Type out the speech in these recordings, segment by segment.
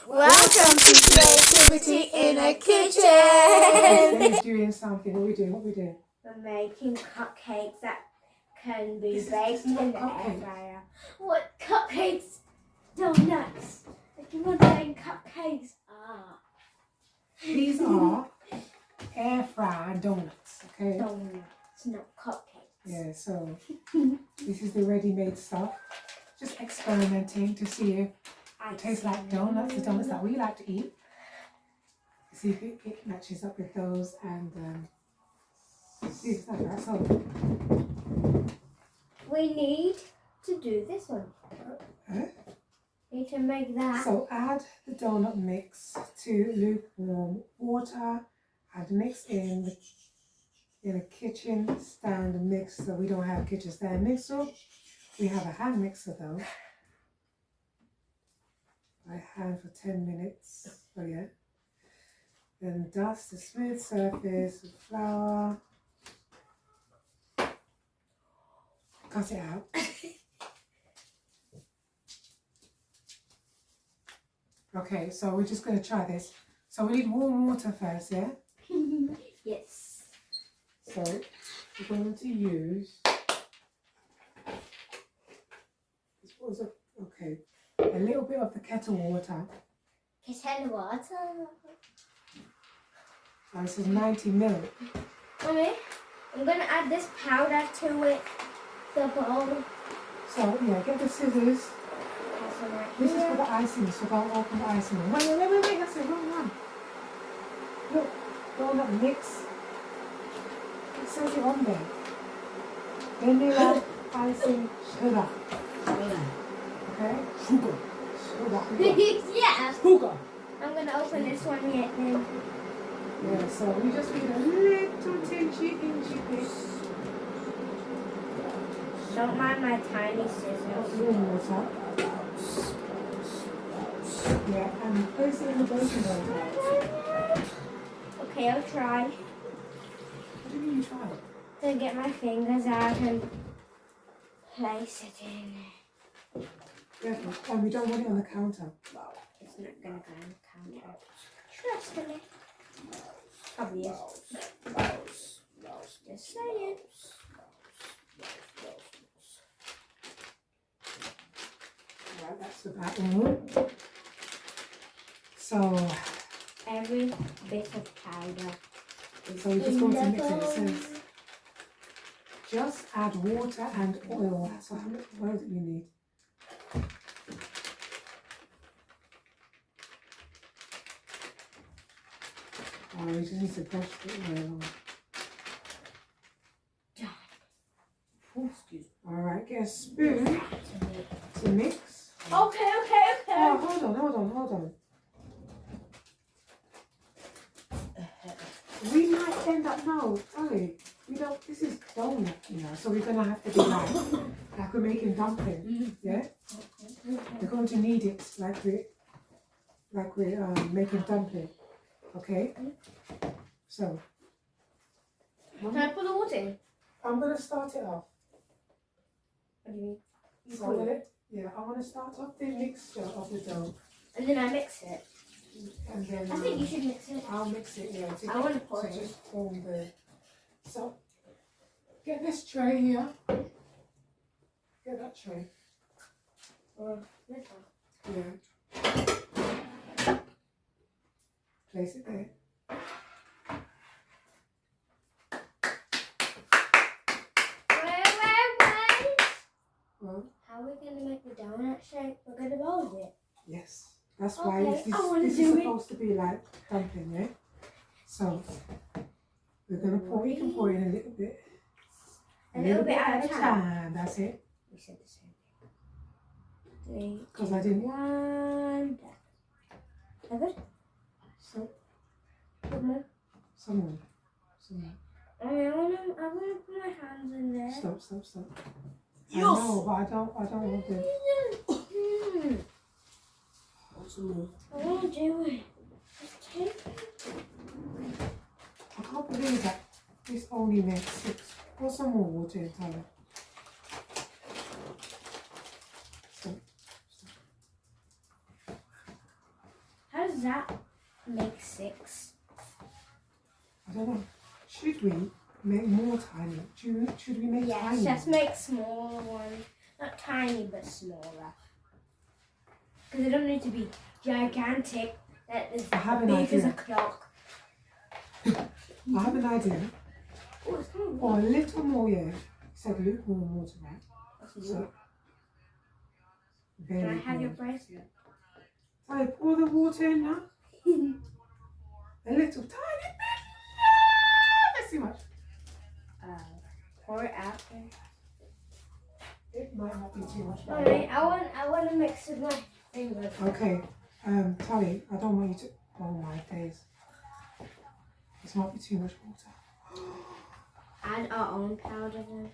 Welcome to Creativity in a Kitchen! We're doing something. What are we doing? What are we doing? We're making cupcakes that can be baked in the air fryer. What cupcakes? Donuts. If you want to make cupcakes. These are air fryer donuts, okay? Donuts, not cupcakes. Yeah, so this is the ready-made stuff. Just experimenting to see if it tastes like donuts, the donuts that we like to eat. See if it matches up with those and see if it's like that. So we need to do this one. Need to make that. So add the donut mix to lukewarm water and mix in a kitchen stand mixer. We don't have a kitchen stand mixer. We have a hand mixer though. By hand for 10 minutes. Oh yeah. Then dust the smooth surface with flour. Cut it out. Okay, so we're just going to try this. So we need warm water first, yeah? Yes. So we're going to use, okay, a little bit of the kettle water. Kettle water. So this is 90 ml. Mommy, I'm going to add this powder to it. The bowl. So yeah, get the scissors. This is for the icing, so don't open the icing. Wait, that's the wrong one. Look, donut mix. It says it on there. Vanilla icing sugar. Okay? Sugar. Yeah. Sugar. I'm going to open this one yet then. Yeah, so we just need a little inch bit. Don't mind my tiny scissors. Warm water. Yeah, and place it in the baking bowl. Okay, I'll try. What do you mean you try? To get my fingers out and place it in. Careful. And we don't want it on the counter. Well, it's not going to go on the counter. Trust me. Obvious. Just saying. Right, that's about all. So Every bit of powder is we're just going to mix it. It bowl. says just add water and oil. So how much oil do you need? Oh, we just need to brush the oil on. Oh, excuse me. Alright, get a spoon to mix. Okay. Oh, hold on. We might end up now, Sally. We don't. This is donut, so we're gonna have to be like we're making dumpling, yeah. We're going to need it like we're making dumpling, okay? So. Can I put the water in? I'm gonna start it off. What do you mean? So I want to start off the mixture of the dough. And then I mix it. And then I think you should mix it. I'll mix it, yeah. I want to pour it. Just form the. So get this tray here. Get that tray. Or this one. Yeah. Place it there. Wait. Well, How are we going to make the donut shape? We're going to mold it. yes. That's why Okay, this is supposed to be like dumpling, yeah? So we're gonna pour. You can pour in a little bit. A little bit at a time. That's it. We said the same thing. 3, Because I didn't. 1. Good? So Good more. some more. I want to put my hands in there. Stop. I know, but I don't want to. I want to do it. Just take it. I can't believe that this only makes 6. Pour some more water in, Tyler. Stop. does that make 6? I don't know. Should we make more tiny? Should we make Yes, tiny? just make smaller ones. Not tiny, but smaller. Because they don't need to be gigantic. That is I have an big as a idea. clock. I have an idea. Oh, it's kind of Or a little more, yeah. You said lukewarm water, right? That's So, good. very Can I have your warm. bracelet? So pour the water in now. A little tiny bit. That's too much. Pour it out there. It might not be too much. Alright, I want to mix with my fingers. Okay. Tally, I don't want you to. Oh my days. This might be too much water. Add our own powder then.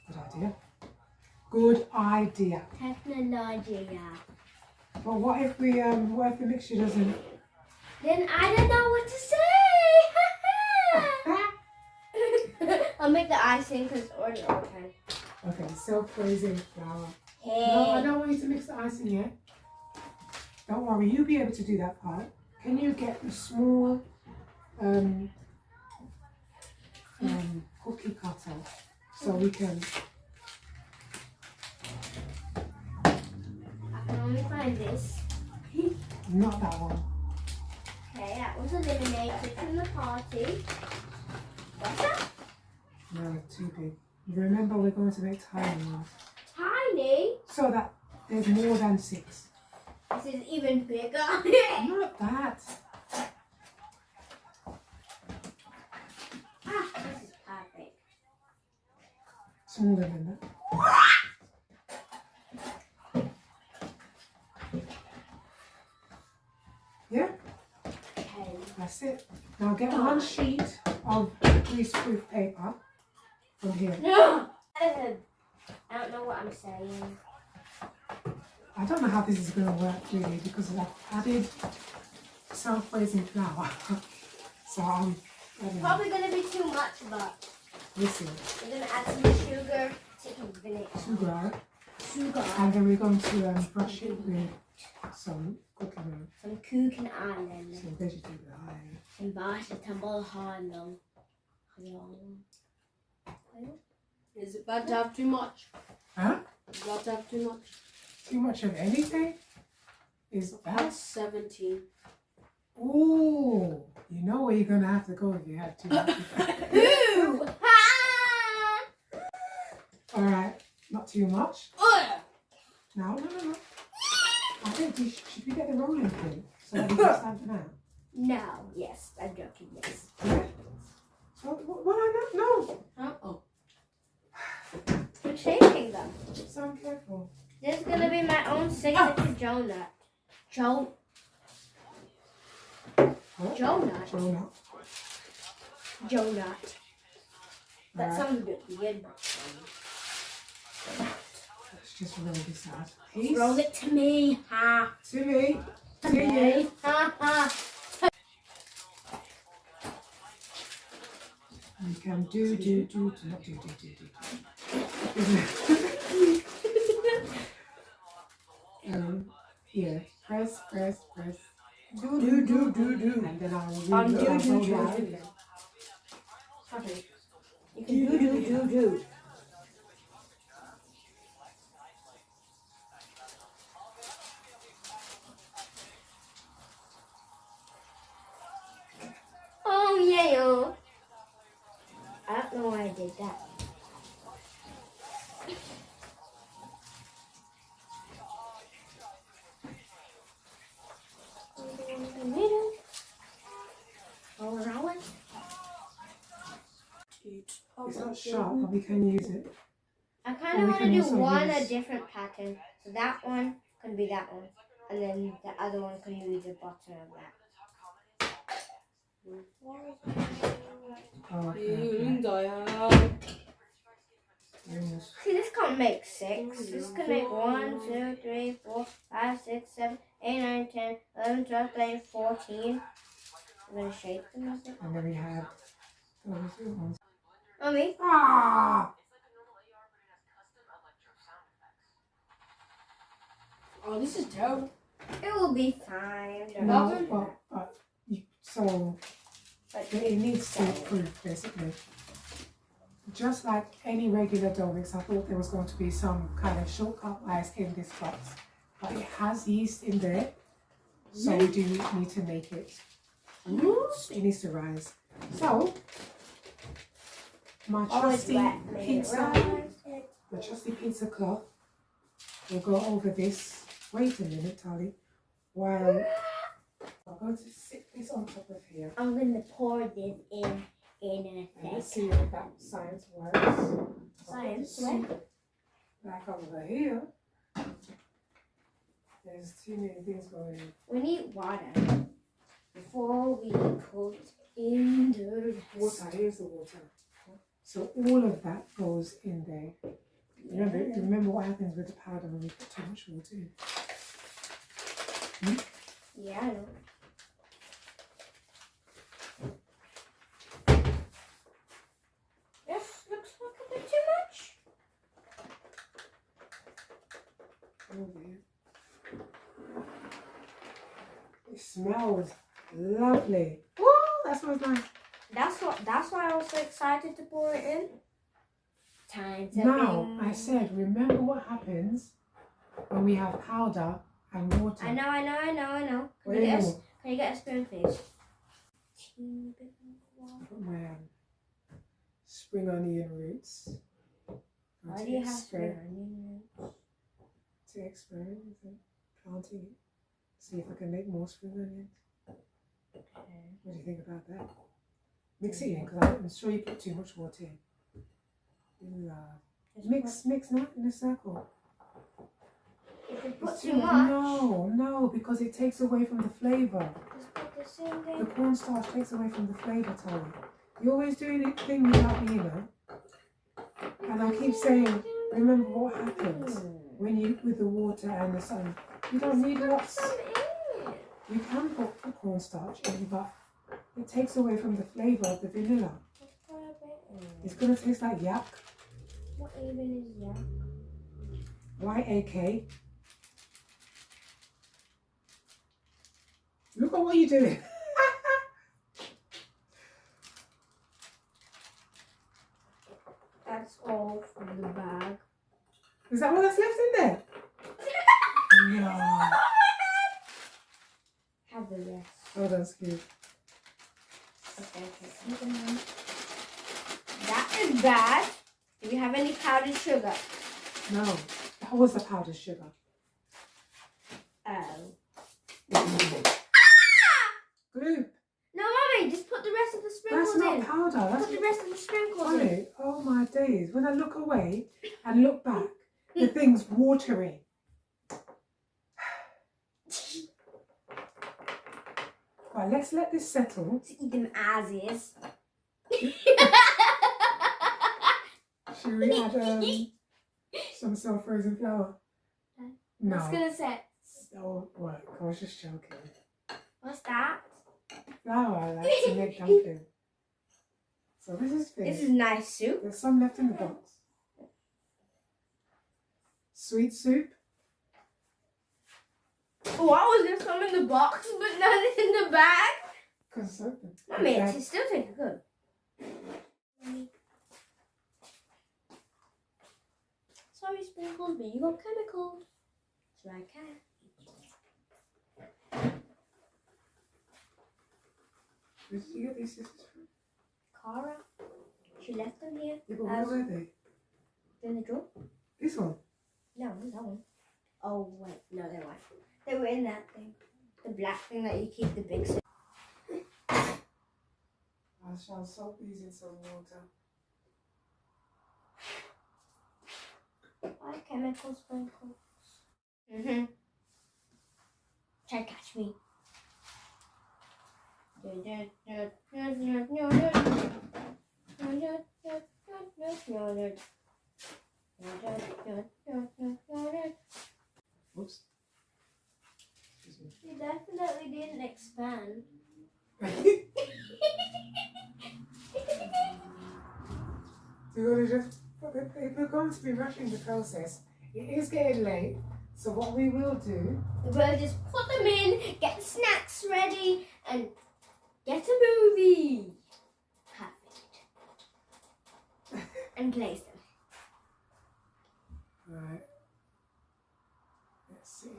Good idea. Good idea. Technology, yeah. But what if the mixture doesn't? Then I don't know what to say. I'll make the icing because it's already open. Okay, self-raising flour. Hey. No, I don't want you to mix the icing yet. Don't worry, you'll be able to do that part. Can you get the small cookie cutter so we can? I can only find this. Not that one. Okay, that was eliminated from the party. What's that? No, too big. Remember, we're going to make tiny ones Tiny? so that there's more than 6. This is even bigger. Not that. This is perfect. Smaller than that. Yeah, Okay. that's it. Now get one sheet of greaseproof paper from here. No! I don't know what I'm saying. I don't know how this is going to work really because I've added self-raising flour. So I don't know. Probably gonna be too much, but Listen, we're gonna add some sugar to vinegar. sugar, and then we're going to brush it with some cooking oil, Some cooking island. some vegetable oil. Some vegetable honey. Is it bad to have too much? Huh? Is it bad to have too much? Too much of anything is bad. That's 17. Ooh, you know where you're going to have to go if you have too much. Ooh! Ha! All right, not too much. Ugh. No. I think should we get the rolling pin so that we can stand them out? No, yes, I'm joking, yes. Yeah. So what I know? No. Oh. I'm shaking them. So careful. This is gonna be my own signature donut. What? Donut. Donut. Donut. That Alright. sounds a bit weird. Let's just roll this out. Roll it to me. Ha. To me. To you. Okay. Ha ha. You can do. Not do. Here. Press. Do. And then I'll Do. Okay. You can do. Oh yeah. I don't know why I did that. It's not sharp, but we can use it. I kind Or of we want to can do also one a use- different pattern. So that one can be that one. And then the other one can be the bottom of that. Oh, okay. Yes. See, this can't make 6. This can make 1, 2, 3, 4, 5, 6, 7, 8, 9, 10, 11, 12, 13, 14. I'm going to shape them, I think. And then we have those little ones. Mommy, Ah! Oh, this is terrible. It will be fine. Don't No, worry. but it needs to proof basically. Just like any regular dough mix, I thought there was going to be some kind of shortcut ice in this box, but it has yeast in there, so we do need to make it. It needs to rise. So my trusty pizza cloth will go over this. Wait a minute, Tali. While I'm going to sit this on top of here. I'm going to pour this in a And let's sec. see if that science works. Science, So, back over here. There's too many things going on. We need water before we put in the Water, here's the water. So all of that goes in there. Remember what happens with the powder when we put too much water in? Yeah, I know. This looks like a bit too much. Oh dear. It smells lovely. Oh, that smells nice. That's why I was so excited to pour it in. Time to Now, I said, remember what happens when we have powder and water. I know. What do you know? Can you get a spoon, please? Teeny bit more water. Put my spring onion roots. Why do you have spring onion? To experiment with planting it. See if I can make more spring onions. Okay. What do you think about that? Mix it in, because I'm sure you put too much water in. Mix not in a circle. If you put It's too much. No, because it takes away from the flavour. Just put the same The thing. cornstarch takes away from the flavour, Tony. You're always doing it thing without me, you know. And I keep saying, remember what happens when you with the water and the sun. You don't need lots. Some in. You can put the cornstarch in, but it takes away from the flavour of the vanilla. Just put a bit in. It's gonna taste like yak. What even is yak? Y-A-K. Look at what you're doing. That's all from the bag. Is that what that's left in there? No. Have the rest. Oh, that's good. Okay. That is bad. Do you have any powdered sugar? No. That was the powdered sugar. Oh. Glue. No, Mommy, just put the rest of the sprinkles That's not in. powder. That's Put the rest of the sprinkles in. funny. Oh my days. When I look away and look back, the thing's watery. Right, let's let this settle. To eat them as is. Should we add some self-frozen flour? No. What's gonna say? Oh, what? I was just joking. What's that? Flour, I like to make dumpling. So this is This finished. is nice soup. There's some left in the box. Sweet soup. Oh, I was gonna some in the box, but none in the bag. Because Mommy, it still tastes good. Sorry, sprinkles, but you got chemicals. So I can't. where did you get these scissors from? Cara, she left them here. Yeah, but where were they? In the drawer? This one. No, not that one. Oh, wait. No, they weren't. They were in that thing. The black thing that you keep the big soup. I shall soak these in some water. Why chemical sprinkles? Mm-hmm. Try to catch me. Oops. Excuse me. You definitely didn't expand. So we're just, if we're going to be rushing the process, it is getting late. So what we will do, We'll just put them in, get the snacks ready, and get a movie. Perfect. And place them. right, let's see.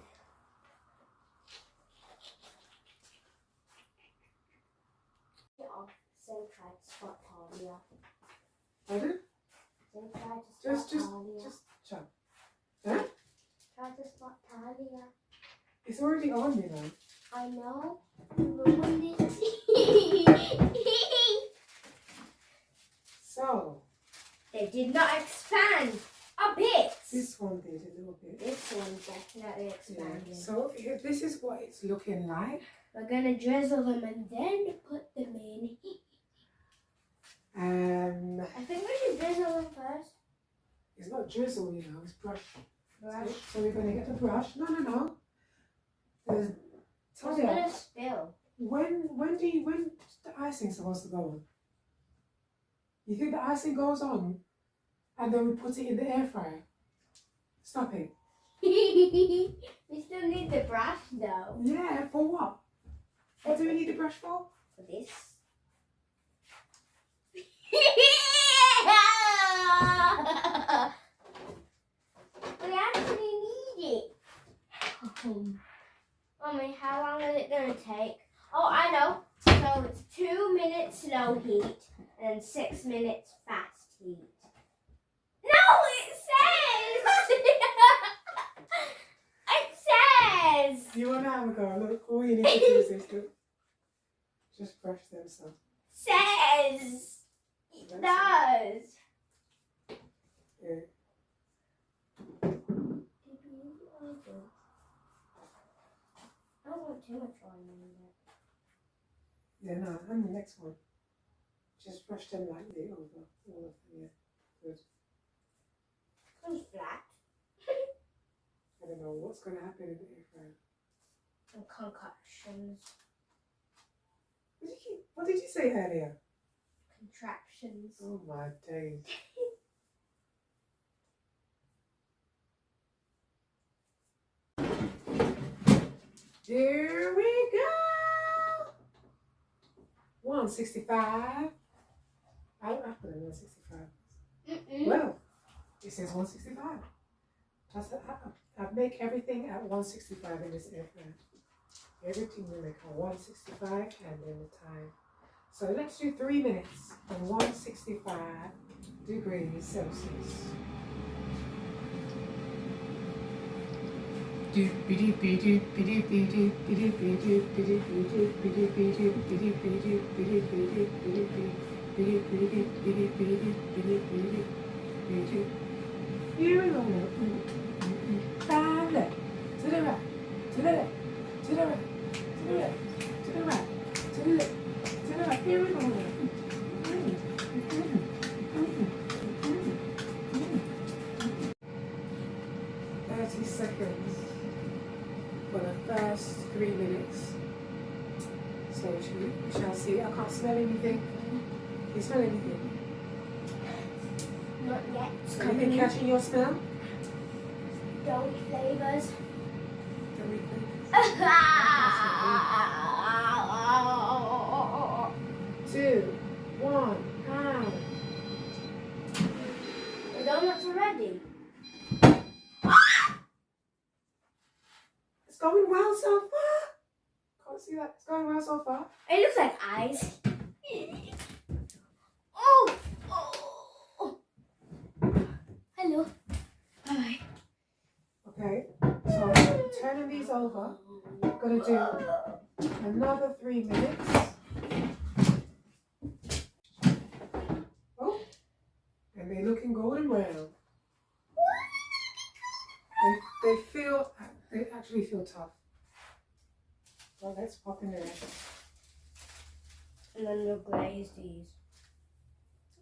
So try to spot Talia. Pardon? So try to spot Talia. Just chop. Huh? Try to spot Talia. It's already on, you know. I know. You ruined it. So, They did not expand a bit. this one did a little bit. This one definitely Yeah. expanded. So this is what it's looking like. We're gonna drizzle them and then put them in. I think we should drizzle them first. It's not drizzle, you know, it's brush. Brush. So we're gonna get the brush. No. There's, It's Talia, gonna spill. when's the icing supposed to go on? You think the icing goes on and then we put it in the air fryer? Stop it. We still need the brush though. Yeah, for what? What do we need the brush for? For this. We actually need it. Mommy, how long is it going to take? Oh, I know. So it's 2 minutes slow heat and 6 minutes fast heat. No, it says! It says! You want to have a go? Look, all you need to do is this. Look. Just brush them some. Says! It does. Yeah. I don't want too much oil in it. Yeah, no, and the next one. Just brush them lightly over all of them, yeah. Good. It's flat. I don't know what's going to happen in the air fryer. And concoctions. What did you say earlier? Contractions. Oh my days. Here we go. 165. I put it 165. Well, it says 165. I make everything at 165 in this air fryer. Everything we make at 165 and then the time. So let's do 3 minutes on 165 degrees Celsius. Here we go. Five left. To the right. To the left. To the right. To the left. To the right. To the left. To the right. Here we go. 30 seconds for the first 3 minutes. So we shall see. I can't smell anything. Can you smell anything? Not yet. Anything catching your smell? Doughy flavours. Doughy flavours. 2, 1, pound. The donuts are ready. It's going well so far. Can't see that. It's going well so far. It looks like eyes. Oh! Hello. Hi. Okay, so I'm turning these over. I'm going to do another 3 minutes. Oh, and they're looking golden brown. They actually feel tough. Well, let's pop in there. And then we'll glaze these.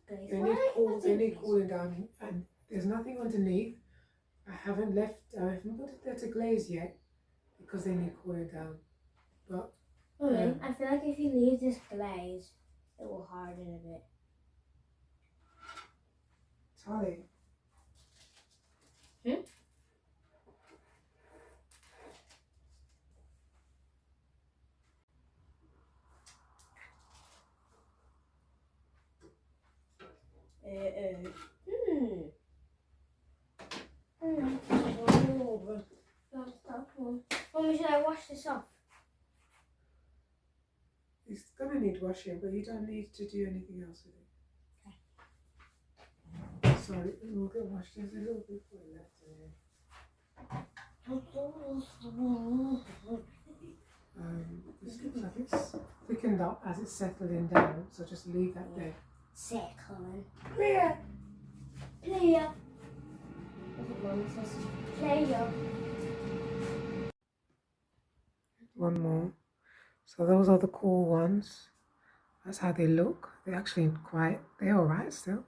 Glaze. They need cooling down, and there's nothing underneath. I haven't put it there to glaze yet because they need cooling down. But I feel like if you leave this glaze, it will harden a bit. Charlie. Oh, Mummy, should I wash this off? It's gonna need washing, but you don't need to do anything else with it. Sorry, it will get washed. There's a little bit left in it. This looks like it's thickened up as it's settling down, so just leave that there. Second. Clear! Player. That's what Mum says. Player. One more. So those are the cool ones. That's how they look. They're actually they're alright still.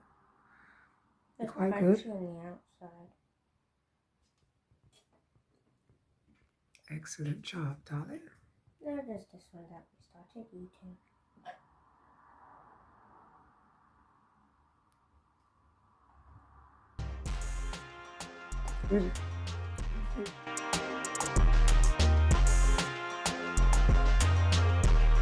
They're quite good. On the outside. Excellent job, darling. No, there's this one that we started eating. Good.